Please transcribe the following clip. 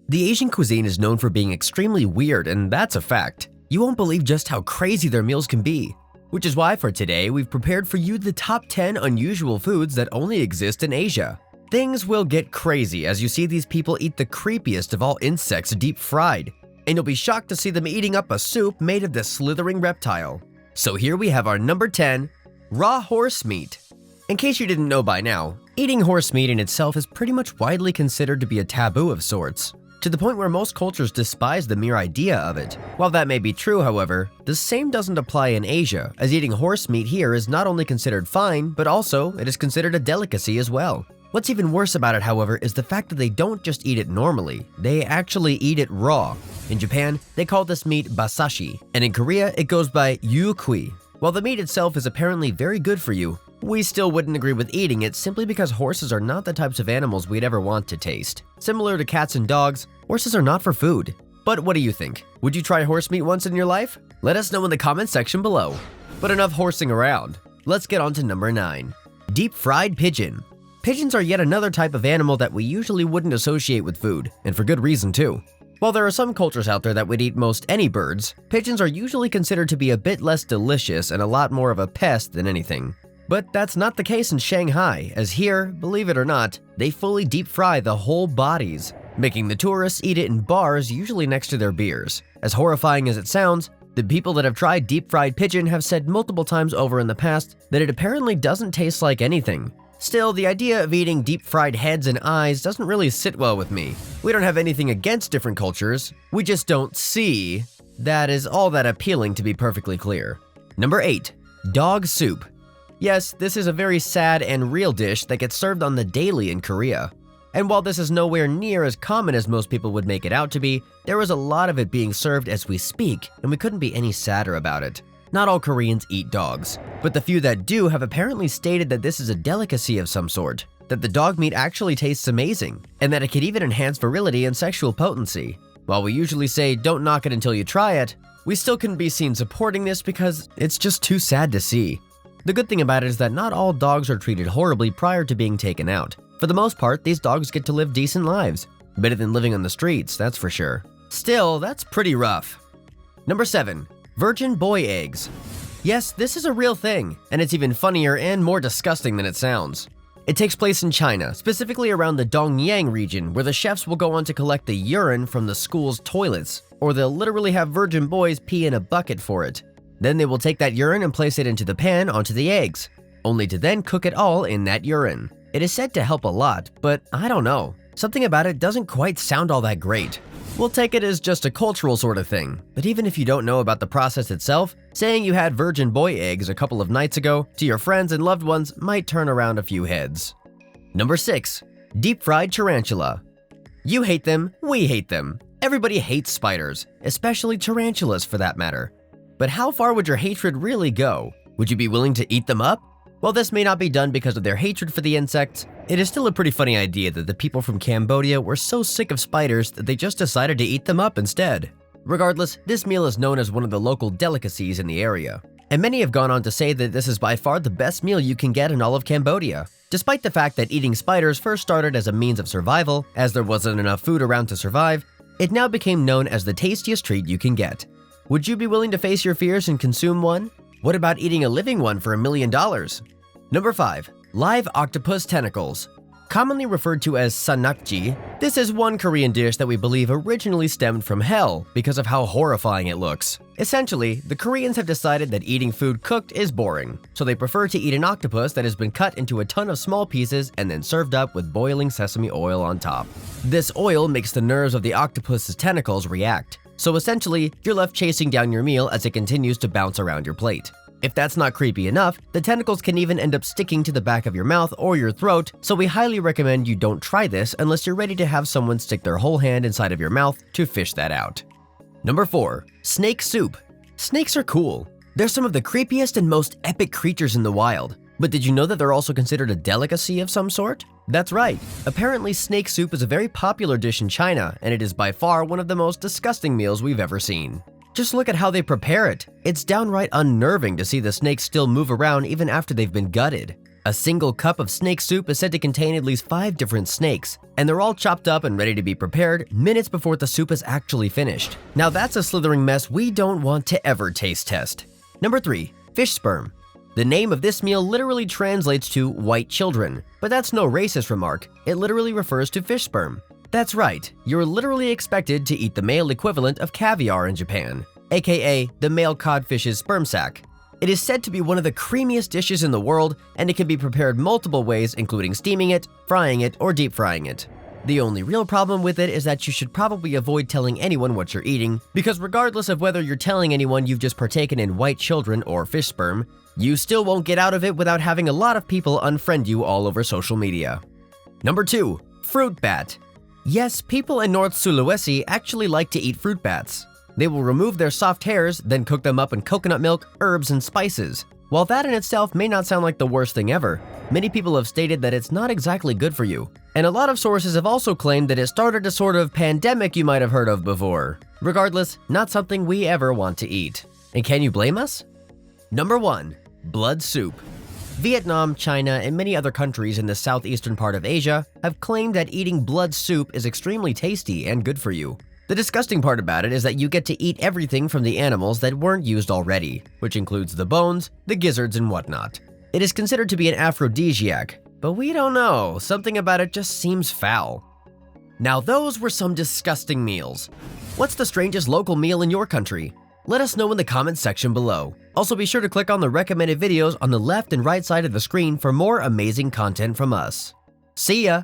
The Asian cuisine is known for being extremely weird, and that's a fact. You won't believe just how crazy their meals can be. Which is why for today, we've prepared for you the top 10 unusual foods that only exist in Asia. Things will get crazy as you see these people eat the creepiest of all insects deep fried, and you'll be shocked to see them eating up a soup made of this slithering reptile. So here we have our number 10, raw horse meat. In case you didn't know by now, eating horse meat in itself is pretty much widely considered to be a taboo of sorts, to the point where most cultures despise the mere idea of it. While that may be true, however, the same doesn't apply in Asia, as eating horse meat here is not only considered fine, but also it is considered a delicacy as well. What's even worse about it, however, is the fact that they don't just eat it normally, they actually eat it raw. In Japan, they call this meat basashi, and in Korea, it goes by yukui. While the meat itself is apparently very good for you, we still wouldn't agree with eating it simply because horses are not the types of animals we'd ever want to taste. Similar to cats and dogs, horses are not for food. But what do you think? Would you try horse meat once in your life? Let us know in the comments section below. But enough horsing around. Let's get on to number 9. Deep fried pigeon. Pigeons are yet another type of animal that we usually wouldn't associate with food, and for good reason too. While there are some cultures out there that would eat most any birds, pigeons are usually considered to be a bit less delicious and a lot more of a pest than anything. But that's not the case in Shanghai, as here, believe it or not, they fully deep fry the whole bodies, making the tourists eat it in bars, usually next to their beers. As horrifying as it sounds, the people that have tried deep fried pigeon have said multiple times over in the past that it apparently doesn't taste like anything. Still, the idea of eating deep fried heads and eyes doesn't really sit well with me. We don't have anything against different cultures, we just don't see that is all that appealing, to be perfectly clear. Number 8. Dog soup. Yes, this is a very sad and real dish that gets served on the daily in Korea. And while this is nowhere near as common as most people would make it out to be, there is a lot of it being served as we speak, and we couldn't be any sadder about it. Not all Koreans eat dogs, but the few that do have apparently stated that this is a delicacy of some sort, that the dog meat actually tastes amazing, and that it could even enhance virility and sexual potency. While we usually say don't knock it until you try it, we still couldn't be seen supporting this because it's just too sad to see. The good thing about it is that not all dogs are treated horribly prior to being taken out. For the most part, these dogs get to live decent lives. Better than living on the streets, that's for sure. Still, that's pretty rough. Number 7. Virgin boy eggs. Yes, this is a real thing, and it's even funnier and more disgusting than it sounds. It takes place in China, specifically around the Dongyang region, where the chefs will go on to collect the urine from the school's toilets, or they'll literally have virgin boys pee in a bucket for it. Then they will take that urine and place it into the pan onto the eggs, only to then cook it all in that urine. It is said to help a lot, but I don't know. Something about it doesn't quite sound all that great. We'll take it as just a cultural sort of thing, but even if you don't know about the process itself, saying you had virgin boy eggs a couple of nights ago to your friends and loved ones might turn around a few heads. Number 6. Deep fried tarantula. You hate them, we hate them. Everybody hates spiders, especially tarantulas for that matter. But how far would your hatred really go? Would you be willing to eat them up? While this may not be done because of their hatred for the insects, it is still a pretty funny idea that the people from Cambodia were so sick of spiders that they just decided to eat them up instead. Regardless, this meal is known as one of the local delicacies in the area, and many have gone on to say that this is by far the best meal you can get in all of Cambodia. Despite the fact that eating spiders first started as a means of survival, as there wasn't enough food around to survive, it now became known as the tastiest treat you can get. Would you be willing to face your fears and consume one? What about eating a living one for $1 million? Number 5. Live octopus tentacles. Commonly referred to as sanakji, this is one Korean dish that we believe originally stemmed from hell because of how horrifying it looks. Essentially, the Koreans have decided that eating food cooked is boring, so they prefer to eat an octopus that has been cut into a ton of small pieces and then served up with boiling sesame oil on top. This oil makes the nerves of the octopus's tentacles react, so essentially, you're left chasing down your meal as it continues to bounce around your plate. If that's not creepy enough, the tentacles can even end up sticking to the back of your mouth or your throat, so we highly recommend you don't try this unless you're ready to have someone stick their whole hand inside of your mouth to fish that out. Number 4. Snake soup. Snakes are cool. They're some of the creepiest and most epic creatures in the wild. But did you know that they're also considered a delicacy of some sort? That's right. Apparently, snake soup is a very popular dish in China, and it is by far one of the most disgusting meals we've ever seen. Just look at how they prepare it. It's downright unnerving to see the snakes still move around even after they've been gutted. A single cup of snake soup is said to contain at least 5 different snakes, and they're all chopped up and ready to be prepared minutes before the soup is actually finished. Now that's a slithering mess we don't want to ever taste test. Number 3. Fish sperm. The name of this meal literally translates to white children, but that's no racist remark. It literally refers to fish sperm. That's right, you're literally expected to eat the male equivalent of caviar in Japan, aka the male codfish's sperm sac. It is said to be one of the creamiest dishes in the world, and it can be prepared multiple ways, including steaming it, frying it, or deep frying it. The only real problem with it is that you should probably avoid telling anyone what you're eating, because regardless of whether you're telling anyone you've just partaken in white children or fish sperm, you still won't get out of it without having a lot of people unfriend you all over social media. Number 2. Fruit bat. Yes, people in North Sulawesi actually like to eat fruit bats. They will remove their soft hairs, then cook them up in coconut milk, herbs, and spices. While that in itself may not sound like the worst thing ever, many people have stated that it's not exactly good for you. And a lot of sources have also claimed that it started a sort of pandemic you might have heard of before. Regardless, not something we ever want to eat. And can you blame us? Number 1. Blood soup. Vietnam, China, and many other countries in the southeastern part of Asia have claimed that eating blood soup is extremely tasty and good for you. The disgusting part about it is that you get to eat everything from the animals that weren't used already, which includes the bones, the gizzards, and whatnot. It is considered to be an aphrodisiac, but we don't know, something about it just seems foul. Now those were some disgusting meals. What's the strangest local meal in your country? Let us know in the comments section below. Also be sure to click on the recommended videos on the left and right side of the screen for more amazing content from us. See ya!